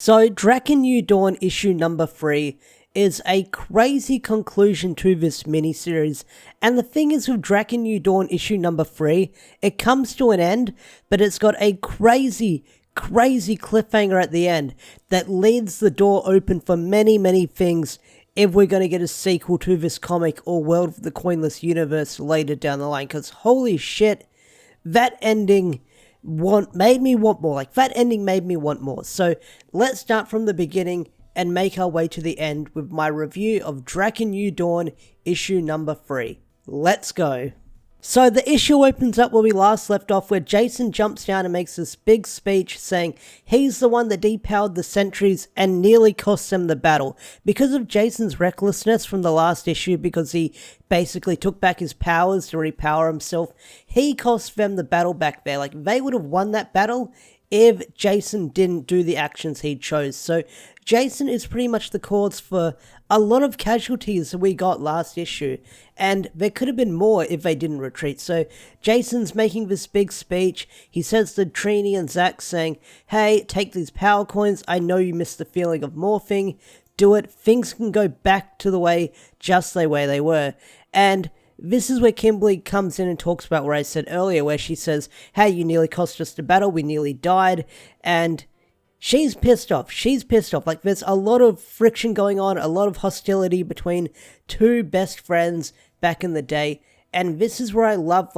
So, Drakkon New Dawn issue number 3 is a crazy conclusion to this miniseries, and the thing is with Drakkon New Dawn issue number 3, it comes to an end, but it's got a crazy cliffhanger at the end that leaves the door open for many things if we're going to get a sequel to this comic or World of the Coinless Universe later down the line, because holy shit, that ending made me want more. That ending made me want more. So let's start from the beginning and make our way to the end with my review of Drakkon New Dawn issue number 3. Let's go. So the issue opens up where we last left off, where Jason jumps down and makes this big speech saying he's the one that depowered the sentries and nearly cost them the battle. Because of Jason's recklessness from the last issue, because he basically took back his powers to repower himself, he cost them the battle back there. They would have won that battle if Jason didn't do the actions he chose. So Jason is pretty much the cause for a lot of casualties that we got last issue, and there could have been more if they didn't retreat. So Jason's making this big speech. He says to Trini and Zach saying, hey, take these power coins. I know you missed the feeling of morphing. Do it. Things can go back to the way they were. And this is where Kimberly comes in and talks about what I said earlier, where she says, hey, you nearly cost us the battle, we nearly died, and she's pissed off. There's a lot of friction going on, a lot of hostility between two best friends back in the day, and this is where I love,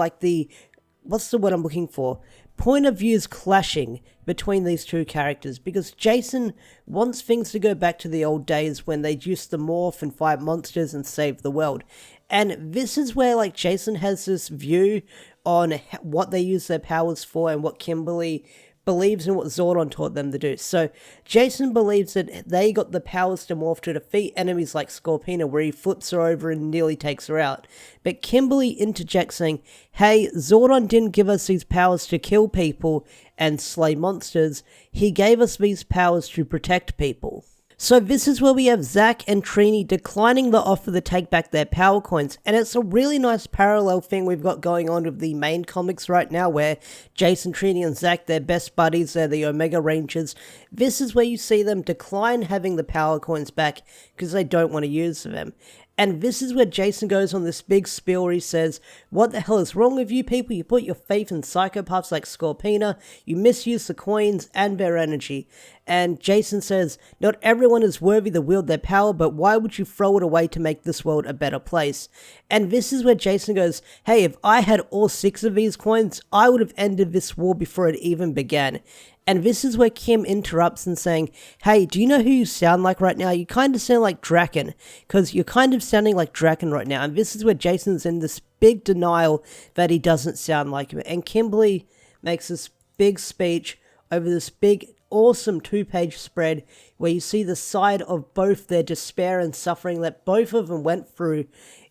what's the word I'm looking for? Point of views clashing between these two characters, because Jason wants things to go back to the old days when they used to morph and fight monsters and save the world. And this is where, Jason has this view on what they use their powers for and what Kimberly believes in what Zordon taught them to do. So Jason believes that they got the powers to morph to defeat enemies like Scorpina, where he flips her over and nearly takes her out. But Kimberly interjects saying, hey, Zordon didn't give us these powers to kill people and slay monsters. He gave us these powers to protect people. So this is where we have Zach and Trini declining the offer to take back their power coins, and it's a really nice parallel thing we've got going on with the main comics right now, where Jason, Trini, and Zach, they're best buddies, they're the Omega Rangers. This is where you see them decline having the power coins back because they don't want to use them. And this is where Jason goes on this big spiel where he says, what the hell is wrong with you people? You put your faith in psychopaths like Scorpina, you misuse the coins and their energy. And Jason says, not everyone is worthy to wield their power, but why would you throw it away to make this world a better place? And this is where Jason goes, hey, if I had all 6 of these coins, I would have ended this war before it even began. And this is where Kim interrupts and saying, hey, do you know who you sound like right now? You kind of sound like Drakkon, because you're kind of sounding like Drakkon right now. And this is where Jason's in this big denial that he doesn't sound like him. And Kimberly makes this big speech over this big, awesome 2-page spread where you see the side of both their despair and suffering that both of them went through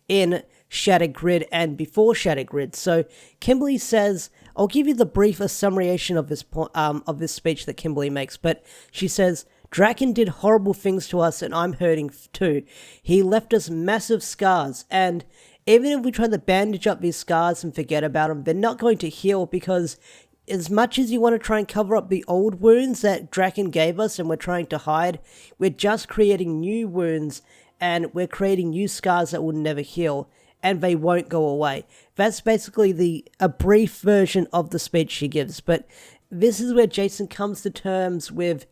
in Shattered Grid and before Shattered Grid. So Kimberly says, I'll give you the brief summation of this speech that Kimberly makes, but she says, Drakkon did horrible things to us and I'm hurting too. He left us massive scars, and even if we try to bandage up these scars and forget about them, they're not going to heal, because as much as you want to try and cover up the old wounds that Drakkon gave us and we're trying to hide, we're just creating new wounds and we're creating new scars that will never heal, and they won't go away. That's basically a brief version of the speech she gives, but this is where Jason comes to terms with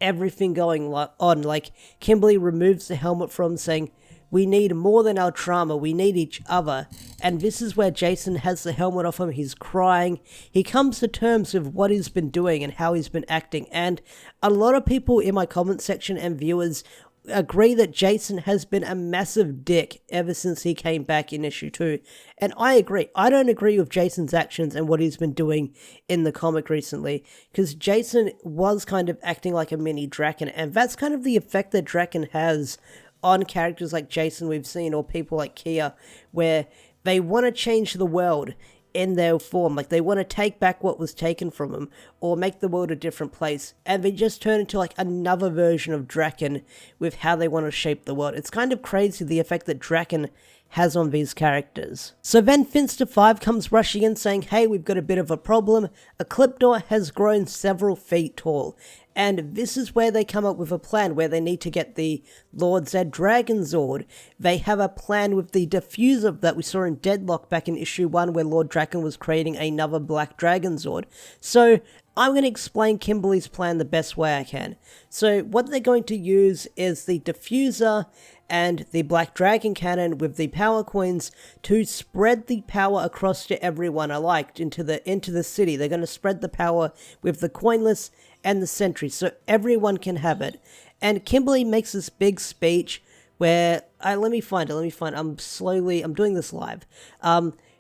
everything going on. Kimberly removes the helmet from, saying, we need more than our trauma, we need each other. And this is where Jason has the helmet off him, he's crying. He comes to terms with what he's been doing and how he's been acting. And a lot of people in my comment section and viewers agree that Jason has been a massive dick ever since he came back in issue 2. And I agree. I don't agree with Jason's actions and what he's been doing in the comic recently, because Jason was kind of acting like a mini Drakkon, and that's kind of the effect that Drakkon has on characters like Jason we've seen, or people like Kia, where they want to change the world in their form. They want to take back what was taken from them, or make the world a different place, and they just turn into another version of Drakkon with how they want to shape the world. It's kind of crazy the effect that Drakkon has on these characters. So then Finster 5 comes rushing in saying, hey, we've got a bit of a problem. Ecliptor has grown several feet tall. And this is where they come up with a plan where they need to get the Lord Drakkon Zord. They have a plan with the diffuser that we saw in Deadlock back in issue 1 where Lord Drakkon was creating another Black Dragon Zord. So I'm going to explain Kimberly's plan the best way I can. So what they're going to use is the diffuser and the Black Dragon Cannon with the power coins to spread the power across to everyone alike into the city. They're going to spread the power with the coinless and the sentries so everyone can have it. And Kimberly makes this big speech where let me find it. I'm doing this live.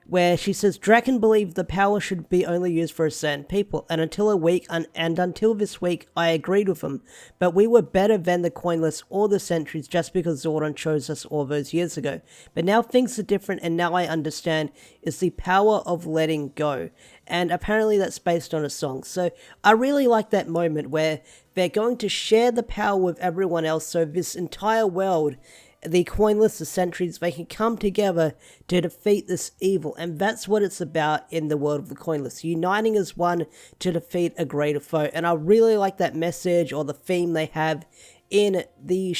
Where she says, Drakkon believed the power should be only used for a certain people, and until this week, I agreed with him. But we were better than the coinless or the sentries just because Zordon chose us all those years ago. But now things are different, and now I understand it's the power of letting go. And apparently that's based on a song. So I really like that moment where they're going to share the power with everyone else, so this entire world, the coinless, the sentries, they can come together to defeat this evil. And that's what it's about in the world of the coinless, uniting as one to defeat a greater foe. And I really like that message or the theme they have in the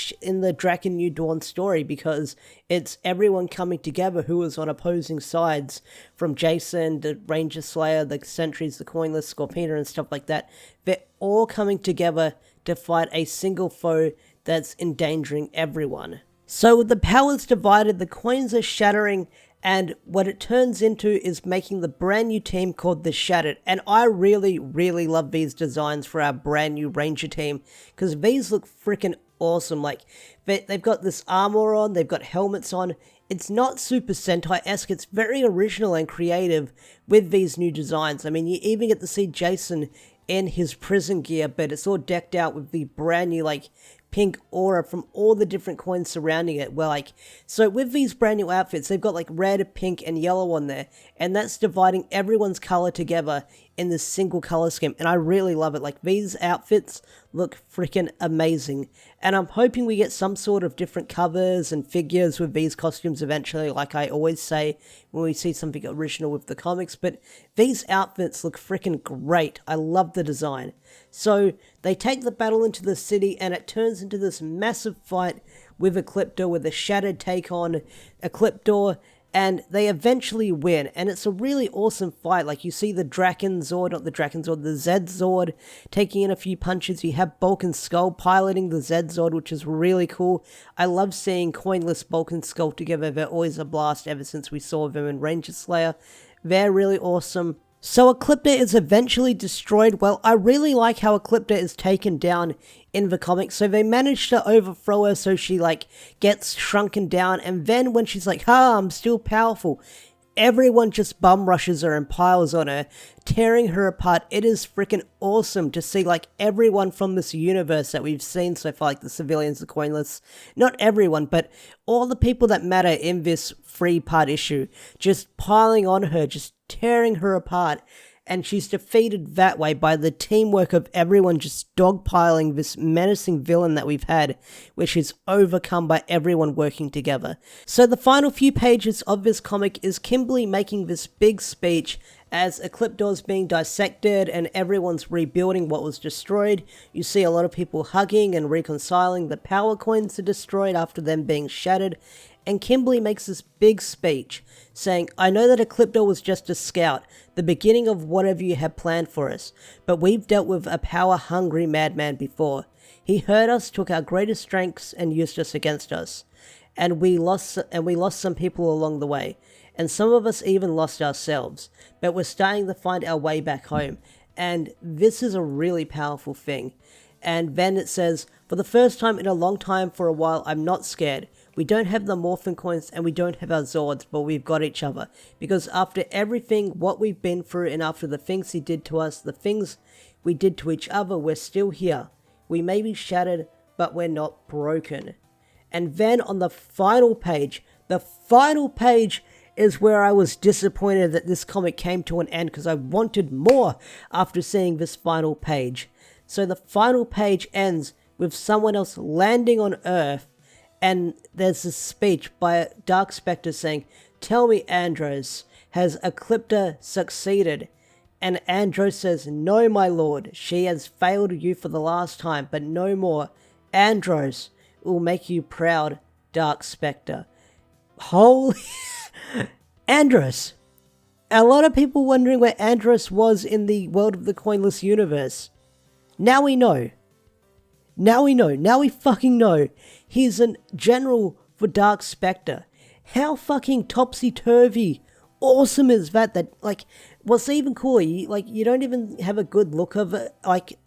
Drakkon New Dawn story, because it's everyone coming together who was on opposing sides, from Jason, the Ranger Slayer, the sentries, the coinless, Scorpina and stuff like that. They're all coming together to fight a single foe that's endangering everyone. So with the powers divided, the coins are shattering, and what it turns into is making the brand new team called the Shattered. And I really, really love these designs for our brand new Ranger team, because these look freaking awesome. Like, they've got this armor on, they've got helmets on. It's not Super Sentai-esque, it's very original and creative with these new designs. I mean, you even get to see Jason in his prison gear, but it's all decked out with the brand new, like, pink aura from all the different coins surrounding it. Well, like, so with these brand new outfits, they've got like red, pink, and yellow on there, and that's dividing everyone's color together in this single color scheme, and I really love it. Like, these outfits look freaking amazing, and I'm hoping we get some sort of different covers and figures with these costumes eventually, like I always say when we see something original with the comics. But these outfits look freaking great. I love the design. So they take the battle into the city, and it turns into this massive fight with Ecliptor, with a Shattered take on Ecliptor, and they eventually win. And it's a really awesome fight. Like, you see the Drakkon Zord, not the Drakkon Zord, the Zed Zord taking in a few punches. You have Bulk and Skull piloting the Zed Zord, which is really cool. I love seeing coinless Bulk and Skull together. They're always a blast ever since we saw them in Ranger Slayer. They're really awesome. So Ecliptor is eventually destroyed. Well, I really like how Ecliptor is taken down in the comics. So they managed to overthrow her so she, like, gets shrunken down. And then when she's like, I'm still powerful, everyone just bum rushes her and piles on her, tearing her apart. It is freaking awesome to see, like, everyone from this universe that we've seen so far, like the civilians, the coinless, not everyone, but all the people that matter in this 3-part issue, just piling on her, just tearing her apart. And she's defeated that way by the teamwork of everyone just dogpiling this menacing villain that we've had, which is overcome by everyone working together. So the final few pages of this comic is Kimberly making this big speech as Ecliptor's being dissected and everyone's rebuilding what was destroyed. You see a lot of people hugging and reconciling. The power coins are destroyed after them being shattered. And Kimberly makes this big speech saying, I know that Ecliptor was just a scout, the beginning of whatever you had planned for us, but we've dealt with a power-hungry madman before. He hurt us, took our greatest strengths, and used us against us. And we lost some people along the way, and some of us even lost ourselves, but we're starting to find our way back home. And this is a really powerful thing. And then it says, for the first time in a long time, for a while, I'm not scared. We don't have the Morphin coins and we don't have our Zords, but we've got each other. Because after everything, what we've been through, and after the things he did to us, the things we did to each other, we're still here. We may be shattered, but we're not broken. And then on the final page is where I was disappointed that this comic came to an end, because I wanted more after seeing this final page. So the final page ends with someone else landing on Earth, and there's a speech by Dark Spectre saying, tell me, Andros, has Ecliptor succeeded? And Andros says, "No, my lord, she has failed you for the last time, but no more. Andros will make you proud, Dark Spectre." Holy... Andros! A lot of people wondering where Andros was in the World of the Coinless universe. Now we know. Now we know. Now we fucking know. He's a general for Dark Spectre. How fucking topsy-turvy awesome is that? That, like, what's even cooler, you don't even have a good look of it, like,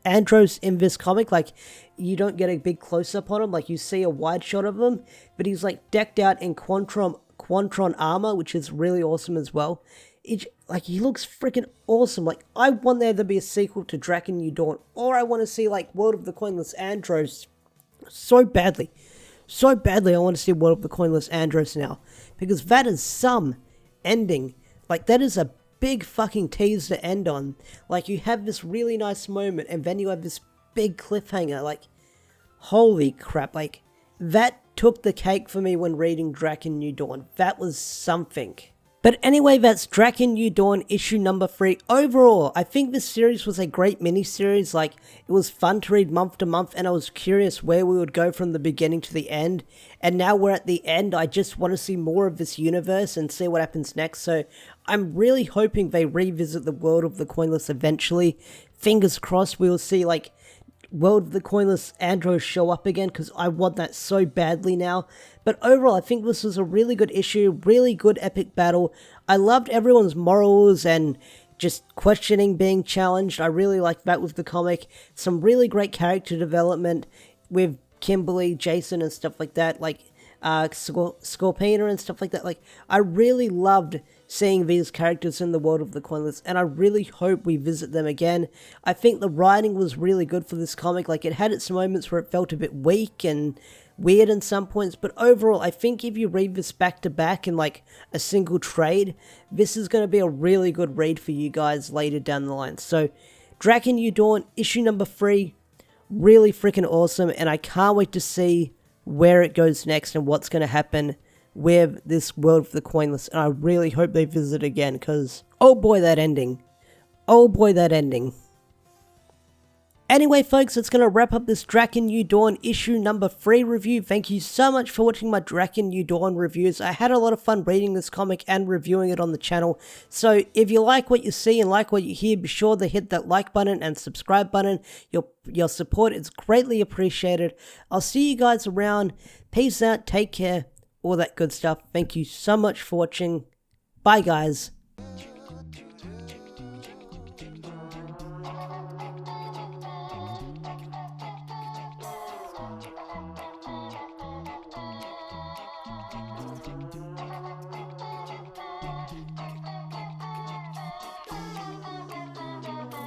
Andros in this comic. Like, you don't get a big close-up on him. Like, you see a wide shot of him, but he's, like, decked out in Quantron armor, which is really awesome as well. Like, he looks freaking awesome. Like, I want there to be a sequel to Drakkon New Dawn, or I want to see, like, World of the Coinless Andros so badly. So badly I want to see World of the Coinless Andros now, because that is some ending. Like, that is a big fucking tease to end on. Like, you have this really nice moment, and then you have this big cliffhanger. Like, holy crap. Like, that took the cake for me when reading Drakkon New Dawn. That was something. But anyway, that's Drakkon New Dawn issue number 3. Overall, I think this series was a great mini-series. Like, it was fun to read month to month, and I was curious where we would go from the beginning to the end. And now we're at the end. I just want to see more of this universe and see what happens next. So I'm really hoping they revisit the World of the Coinless eventually. Fingers crossed we will see, like, World of the Coinless Andros show up again, because I want that so badly now. But overall, I think this was a really good issue, really good epic battle. I loved everyone's morals and just questioning being challenged. I really liked that with the comic. Some really great character development with Kimberly, Jason, and stuff like that. Like, Scorpina and stuff like that. Like, I really loved seeing these characters in the World of the Coinless, and I really hope we visit them again. I think the writing was really good for this comic. Like, it had its moments where it felt a bit weak and weird in some points, but overall, I think if you read this back to back in, like, a single trade, this is going to be a really good read for you guys later down the line. So, Drakkon New Dawn, issue number 3, really freaking awesome, and I can't wait to see where it goes next and what's going to happen with this World of the Coinless. And I really hope they visit again, because oh boy, that ending. Oh boy, that ending. Anyway, folks, that's going to wrap up this Drakkon New Dawn issue number 3 review. Thank you so much for watching my Drakkon New Dawn reviews. I had a lot of fun reading this comic and reviewing it on the channel. So if you like what you see and like what you hear, be sure to hit that like button and subscribe button. Your support is greatly appreciated. I'll see you guys around. Peace out, take care, all that good stuff. Thank you so much for watching. Bye, guys.